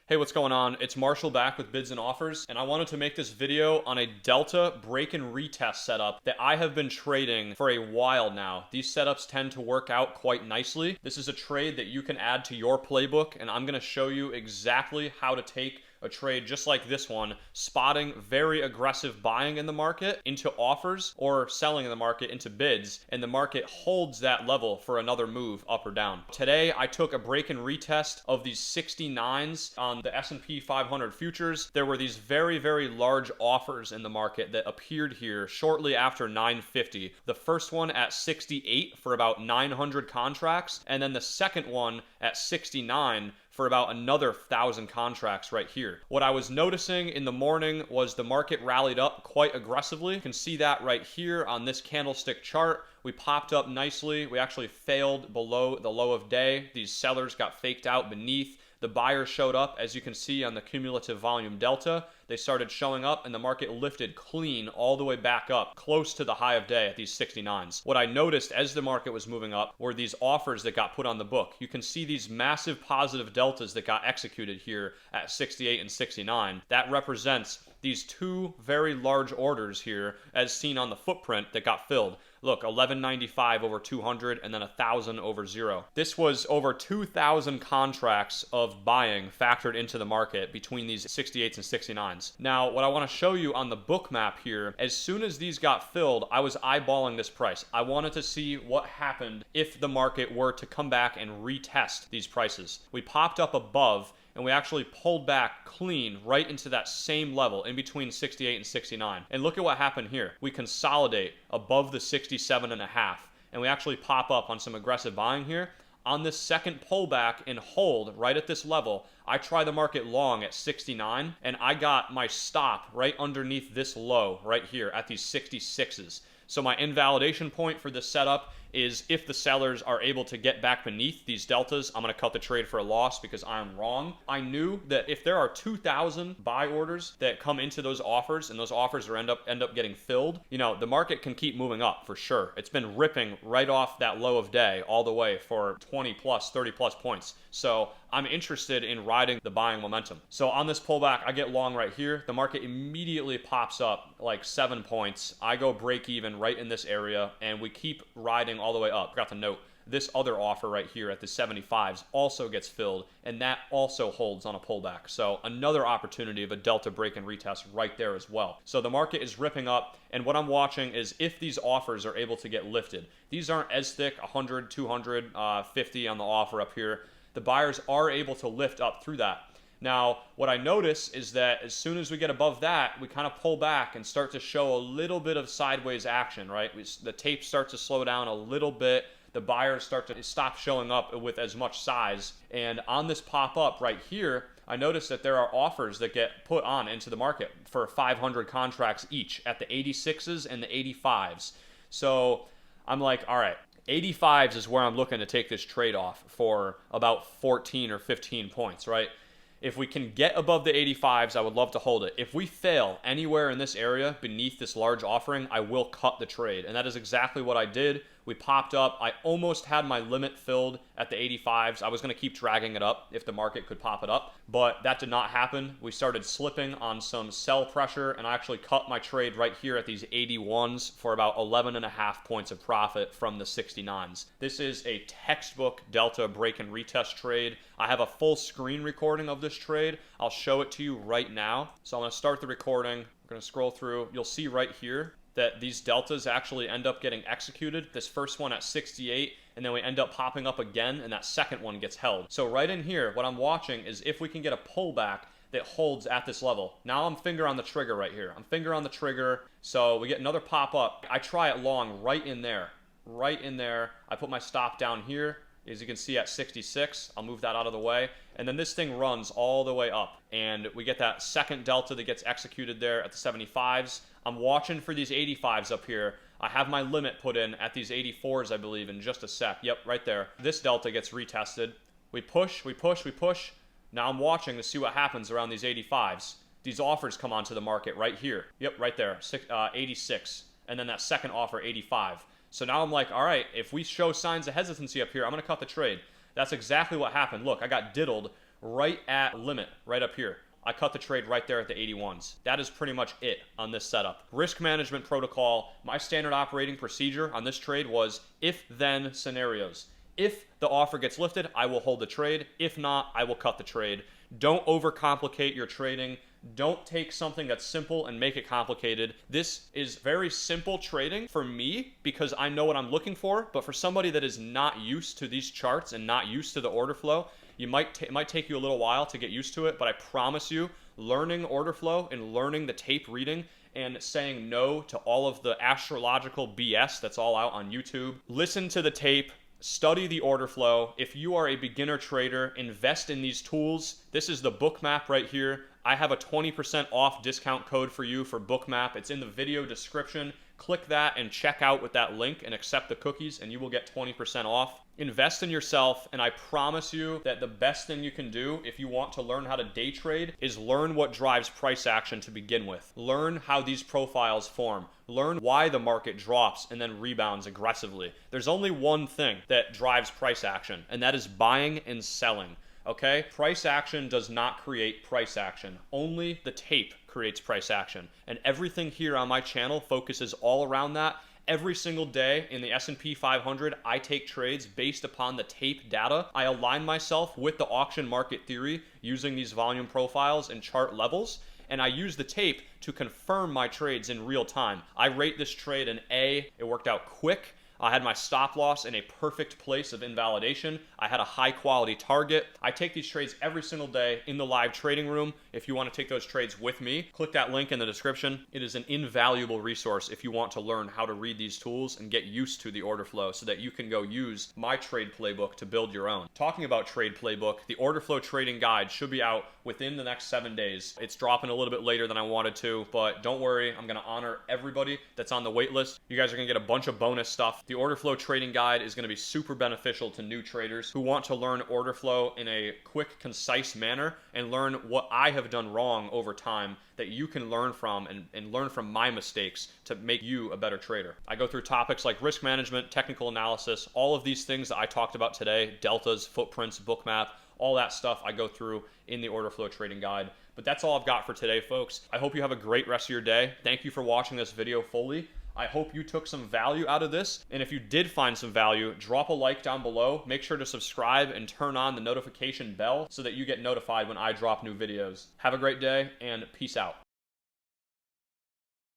Hey, what's going on? It's Marshall back with Bids and Offers, and I wanted to make this video on a Delta break and retest setup that I have been trading for a while now. These setups tend to work out quite nicely. This is a trade that you can add to your playbook, and I'm going to show you exactly how to take a trade just like this one, spotting very aggressive buying in the market into offers or selling in the market into bids, and the market holds that level for another move up or down. Today, I took a break and retest of these 69s on the S&P 500 futures. There were these very, very large offers in the market that appeared here shortly after 950. The first one at 68 for about 900 contracts, and then the second one at 69 for about another 1,000 contracts right here. What I was noticing in the morning was the market rallied up quite aggressively. You can see that right here on this candlestick chart. We popped up nicely. We actually failed below the low of day. These sellers got faked out beneath. The buyers showed up, as you can see on the cumulative volume delta. They started showing up and the market lifted clean all the way back up, close to the high of day at these 69s. What I noticed as the market was moving up were these offers that got put on the book. You can see these massive positive deltas that got executed here at 68 and 69. That represents these two very large orders here as seen on the footprint that got filled. Look, 1195 over 200 and then 1,000 over 0. This was over 2,000 contracts of buying factored into the market between these 68s and 69s. Now, what I want to show you on the book map here, as soon as these got filled, I was eyeballing this price. I wanted to see what happened if the market were to come back and retest these prices. We popped up above and we actually pulled back clean right into that same level in between 68 and 69. And look at what happened here. We consolidate above the 67.5, and we actually pop up on some aggressive buying here. On this second pullback and hold right at this level, I try the market long at 69, and I got my stop right underneath this low right here at these 66s. So my invalidation point for this setup is if the sellers are able to get back beneath these deltas, I'm going to cut the trade for a loss because I'm wrong. I knew that if there are 2,000 buy orders that come into those offers and those offers are end up getting filled, you know, the market can keep moving up for sure. It's been ripping right off that low of day all the way for 20 plus, 30 plus points. So I'm interested in riding the buying momentum. So on this pullback, I get long right here. The market immediately pops up like 7 points. I go break even right in this area, and we keep riding all the way up. Forgot to note, this other offer right here at the 75s also gets filled, and that also holds on a pullback. So another opportunity of a delta break and retest right there as well. So the market is ripping up, and what I'm watching is if these offers are able to get lifted. These aren't as thick, 100, 200, 50 on the offer up here. The buyers are able to lift up through that. Now, what I notice is that as soon as we get above that, we kind of pull back and start to show a little bit of sideways action, right? The tape starts to slow down a little bit. The buyers start to stop showing up with as much size. And on this pop-up right here, I notice that there are offers that get put on into the market for 500 contracts each at the 86s and the 85s. So I'm like, all right, 85s is where I'm looking to take this trade off for about 14 or 15 points, right? If we can get above the 85s, I would love to hold it. If we fail anywhere in this area beneath this large offering, I will cut the trade. And that is exactly what I did. We popped up. I almost had my limit filled at the 85s. I was going to keep dragging it up if the market could pop it up, but that did not happen. We started slipping on some sell pressure, and I actually cut my trade right here at these 81s for about 11.5 points of profit from the 69s. This is a textbook delta break and retest trade. I have a full screen recording of this trade. I'll show it to you right now. So I'm going to start the recording. We're going to scroll through. You'll see right here that these deltas actually end up getting executed. This first one at 68, and then we end up popping up again, and that second one gets held. So right in here, what I'm watching is if we can get a pullback that holds at this level. Now I'm finger on the trigger right here. I'm finger on the trigger, so we get another pop up. I try it long right in there. Right in there. I put my stop down here. As you can see at 66, I'll move that out of the way. And then this thing runs all the way up. And we get that second delta that gets executed there at the 75s. I'm watching for these 85s up here. I have my limit put in at these 84s, I believe, in just a sec. Yep, right there. This delta gets retested. We push, we push, we push. Now I'm watching to see what happens around these 85s. These offers come onto the market right here. Yep, right there, 86. And then that second offer, 85. So now I'm like, all right, if we show signs of hesitancy up here, I'm going to cut the trade. That's exactly what happened. Look, I got diddled right at limit, right up here. I cut the trade right there at the 81s. That is pretty much it on this setup. Risk management protocol, my standard operating procedure on this trade was if-then scenarios. If the offer gets lifted, I will hold the trade. If not, I will cut the trade. Don't overcomplicate your trading. Don't take something that's simple and make it complicated. This is very simple trading for me because I know what I'm looking for, but for somebody that is not used to these charts and not used to the order flow, it might take you a little while to get used to it, but I promise you, learning order flow and learning the tape reading and saying no to all of the astrological BS that's all out on YouTube. Listen to the tape. Study the order flow. If you are a beginner trader, invest in these tools. This is the Bookmap right here. I have a 20% off discount code for you for Bookmap. It's in the video description. Click that and check out with that link and accept the cookies and you will get 20% off. Invest in yourself, and I promise you that the best thing you can do if you want to learn how to day trade is learn what drives price action to begin with. Learn how these profiles form. Learn why the market drops and then rebounds aggressively. There's only one thing that drives price action, and that is buying and selling. Okay? Price action does not create price action. Only the tape creates price action. And everything here on my channel focuses all around that. Every single day in the S&P 500, I take trades based upon the tape data. I align myself with the auction market theory using these volume profiles and chart levels. And I use the tape to confirm my trades in real time. I rate this trade an A. It worked out quick. I had my stop loss in a perfect place of invalidation. I had a high quality target. I take these trades every single day in the live trading room. If you want to take those trades with me, click that link in the description. It is an invaluable resource if you want to learn how to read these tools and get used to the order flow so that you can go use my trade playbook to build your own. Talking about trade playbook, the order flow trading guide should be out within the next 7 days. It's dropping a little bit later than I wanted to, but don't worry, I'm going to honor everybody that's on the wait list. You guys are going to get a bunch of bonus stuff. The order flow trading guide is going to be super beneficial to new traders who want to learn order flow in a quick, concise manner and learn what I have done wrong over time that you can learn from and learn from my mistakes to make you a better trader. I go through topics like risk management, technical analysis, all of these things that I talked about today, deltas, footprints, bookmap, all that stuff I go through in the order flow trading guide. But that's all I've got for today, folks. I hope you have a great rest of your day. Thank you for watching this video fully. I hope you took some value out of this. And if you did find some value, drop a like down below. Make sure to subscribe and turn on the notification bell so that you get notified when I drop new videos. Have a great day and peace out.